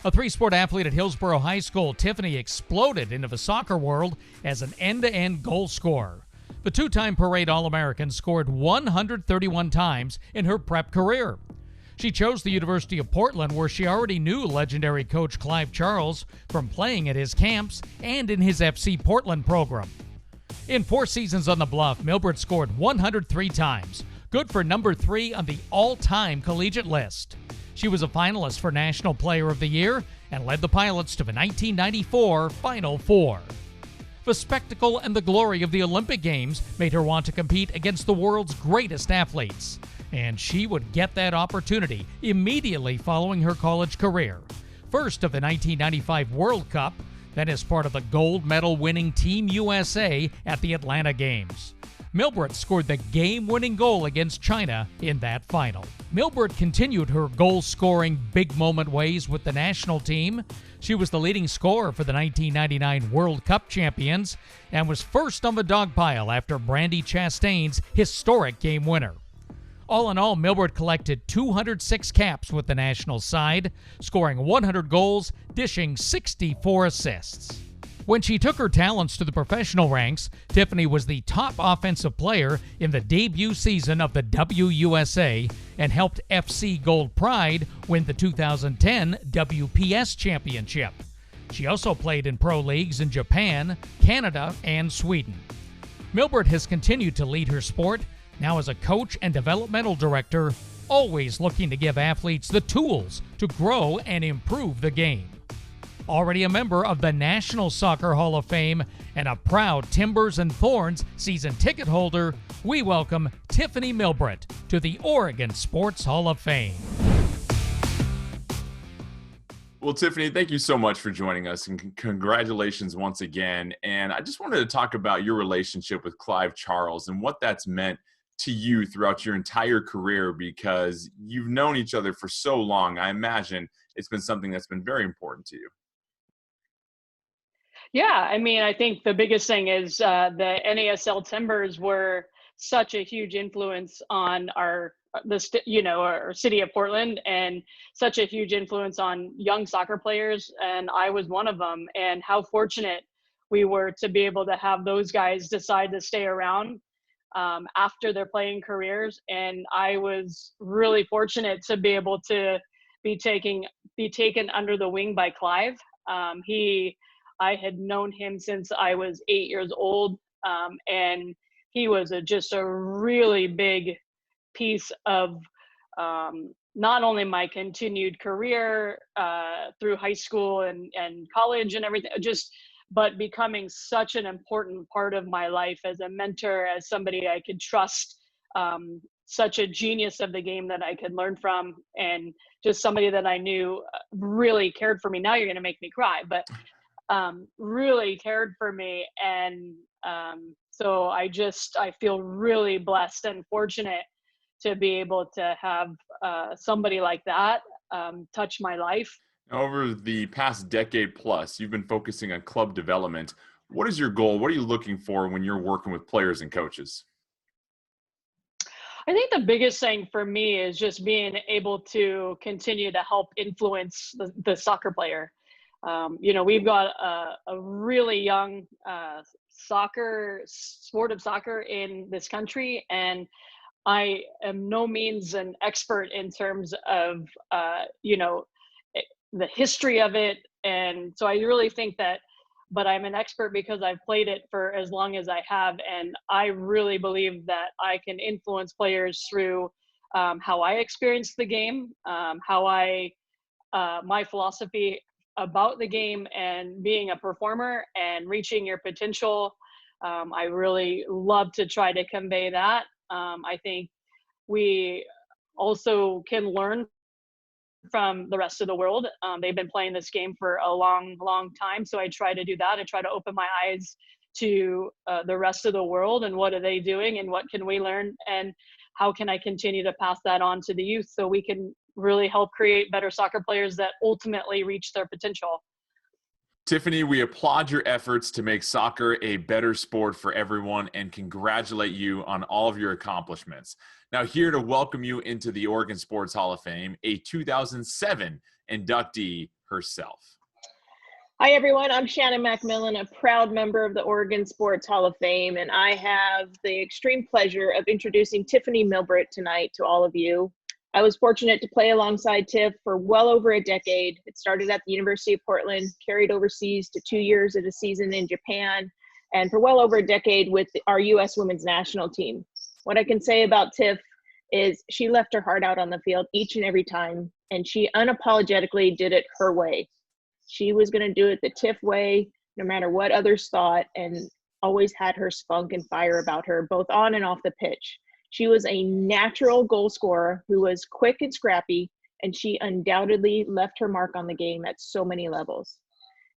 A three-sport athlete at Hillsborough High School, Tiffany exploded into the soccer world as an end-to-end goal scorer. The two-time Parade All-American scored 131 times in her prep career. She chose the University of Portland, where she already knew legendary coach Clive Charles from playing at his camps and in his FC Portland program. In 4 seasons on the Bluff, Milbrett scored 103 times, good for number 3 on the all-time collegiate list. She was a finalist for National Player of the Year and led the Pilots to the 1994 Final Four. The spectacle and the glory of the Olympic Games made her want to compete against the world's greatest athletes. And she would get that opportunity immediately following her college career. First of the 1995 World Cup, then as part of the gold medal-winning Team USA at the Atlanta Games. Milbrett scored the game-winning goal against China in that final. Milbrett continued her goal-scoring big-moment ways with the national team. She was the leading scorer for the 1999 World Cup champions and was first on the dog pile after Brandi Chastain's historic game winner. All in all, Milbrett collected 206 caps with the national side, scoring 100 goals, dishing 64 assists. When she took her talents to the professional ranks, Tiffany was the top offensive player in the debut season of the WUSA and helped FC Gold Pride win the 2010 WPS Championship. She also played in pro leagues in Japan, Canada, and Sweden. Milbrett has continued to lead her sport, Now as a coach and developmental director, always looking to give athletes the tools to grow and improve the game. Already a member of the National Soccer Hall of Fame and a proud Timbers and Thorns season ticket holder, we welcome Tiffany Milbrett to the Oregon Sports Hall of Fame. Well, Tiffany, thank you so much for joining us, and congratulations once again. And I just wanted to talk about your relationship with Clive Charles and what that's meant to you throughout your entire career, because you've known each other for so long. I imagine it's been something that's been very important to you. Yeah, I mean, I think the biggest thing is the NASL Timbers were such a huge influence on our city of Portland, and such a huge influence on young soccer players, and I was one of them. And how fortunate we were to be able to have those guys decide to stay around after their playing careers. And I was really fortunate to be able to be taken under the wing by Clive. I had known him since I was 8 years old, and he was just a really big piece of not only my continued career through high school and college and everything, but becoming such an important part of my life as a mentor, as somebody I could trust, such a genius of the game that I could learn from, and just somebody that I knew really cared for me. Now you're going to make me cry, but really cared for me. And so I feel really blessed and fortunate to be able to have somebody like that touch my life. Over the past decade plus, you've been focusing on club development. What is your goal? What are you looking for when you're working with players and coaches? I think the biggest thing for me is just being able to continue to help influence the soccer player. We've got a really young sport of soccer in this country, and I am no means an expert in terms of, the history of it. And so I really think that, but I'm an expert because I've played it for as long as I have. And I really believe that I can influence players through how I experience the game, my philosophy about the game and being a performer and reaching your potential. I really love to try to convey that. I think we also can learn from the rest of the world. They've been playing this game for a long, long time. So I try to do that. I try to open my eyes to the rest of the world and what are they doing and what can we learn and how can I continue to pass that on to the youth so we can really help create better soccer players that ultimately reach their potential. Tiffany, we applaud your efforts to make soccer a better sport for everyone and congratulate you on all of your accomplishments. Now, here to welcome you into the Oregon Sports Hall of Fame, a 2007 inductee herself. Hi, everyone. I'm Shannon McMillan, a proud member of the Oregon Sports Hall of Fame, and I have the extreme pleasure of introducing Tiffany Milbrett tonight to all of you. I was fortunate to play alongside Tiff for well over a decade. It started at the University of Portland, carried overseas to 2 years of a season in Japan, and for well over a decade with our U.S. women's national team. What I can say about Tiff is she left her heart out on the field each and every time, and she unapologetically did it her way. She was going to do it the Tiff way, no matter what others thought, and always had her spunk and fire about her, both on and off the pitch. She was a natural goal scorer who was quick and scrappy, and she undoubtedly left her mark on the game at so many levels.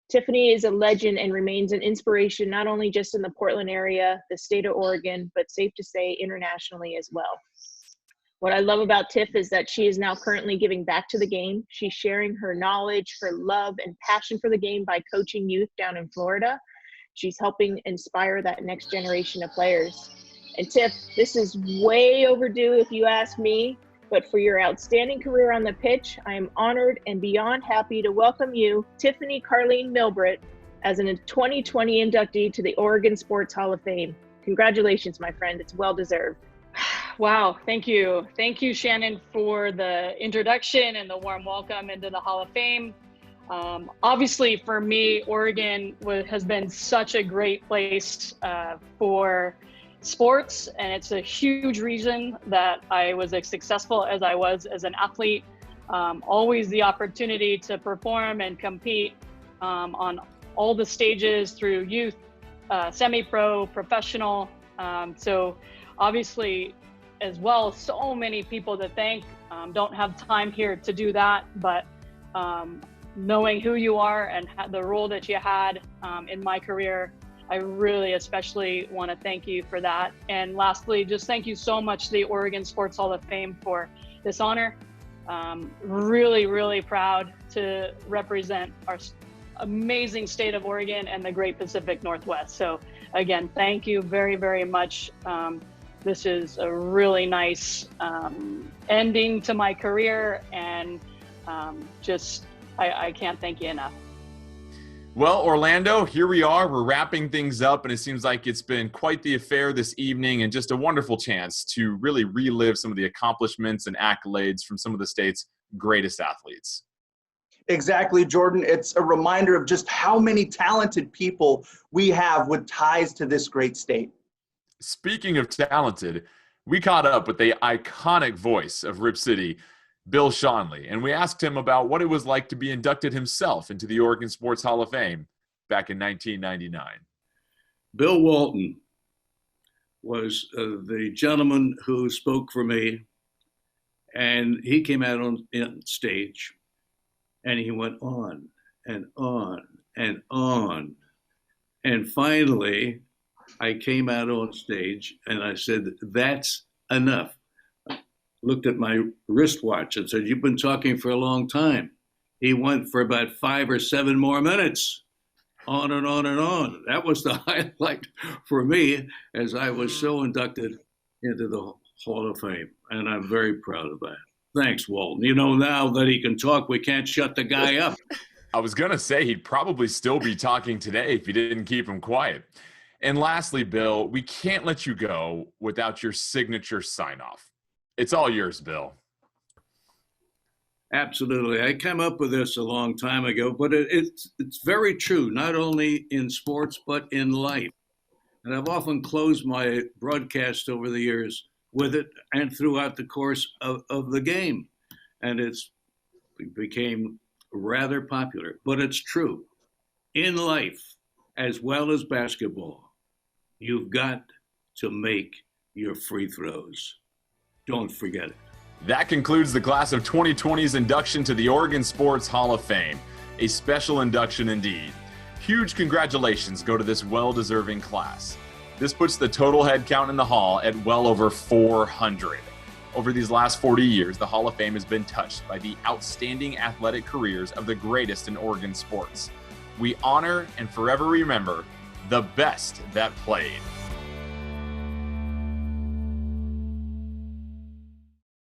Tiffany is a legend and remains an inspiration not only just in the Portland area, the state of Oregon, but safe to say internationally as well. What I love about Tiff is that she is now currently giving back to the game. She's sharing her knowledge, her love, and passion for the game by coaching youth down in Florida. She's helping inspire that next generation of players. And Tiff, this is way overdue if you ask me, but for your outstanding career on the pitch, I am honored and beyond happy to welcome you, Tiffany Carleen Milbrett, as a 2020 inductee to the Oregon Sports Hall of Fame. Congratulations, my friend. It's well deserved. Wow, thank you. Thank you, Shannon, for the introduction and the warm welcome into the Hall of Fame. Obviously, for me, Oregon has been such a great place for sports, and it's a huge reason that I was as successful as I was as an athlete. Always the opportunity to perform and compete on all the stages through youth, semi-pro, professional. So obviously as well, so many people to thank. Don't have time here to do that, but knowing who you are and the role that you had in my career, I really especially want to thank you for that. And lastly, just thank you so much to the Oregon Sports Hall of Fame for this honor. Really, really proud to represent our amazing state of Oregon and the great Pacific Northwest. So again, thank you very, very much. This is a really nice ending to my career, and I can't thank you enough. Well, Orlando, here we are. We're wrapping things up, and it seems like it's been quite the affair this evening and just a wonderful chance to really relive some of the accomplishments and accolades from some of the state's greatest athletes. Exactly, Jordan. It's a reminder of just how many talented people we have with ties to this great state. Speaking of talented, we caught up with the iconic voice of Rip City, Bill Schonely, and we asked him about what it was like to be inducted himself into the Oregon Sports Hall of Fame back in 1999. Bill Walton was the gentleman who spoke for me, and he came out on stage, and he went on and on and on, and finally I came out on stage and I said, "That's enough." Looked at my wristwatch and said, "You've been talking for a long time." He went for about 5 or 7 more minutes, on and on and on. That was the highlight for me, as I was so inducted into the Hall of Fame, and I'm very proud of that. Thanks, Walton. You know, now that he can talk, we can't shut the guy up. I was going to say he'd probably still be talking today if you didn't keep him quiet. And lastly, Bill, we can't let you go without your signature sign-off. It's all yours, Bill. Absolutely. I came up with this a long time ago, but it's very true, not only in sports, but in life. And I've often closed my broadcast over the years with it and throughout the course of the game. And it became rather popular, but it's true. In life, as well as basketball, you've got to make your free throws. Don't forget it. That concludes the class of 2020's induction to the Oregon Sports Hall of Fame. A special induction indeed. Huge congratulations go to this well-deserving class. This puts the total head count in the Hall at well over 400. Over these last 40 years, the Hall of Fame has been touched by the outstanding athletic careers of the greatest in Oregon sports. We honor and forever remember the best that played.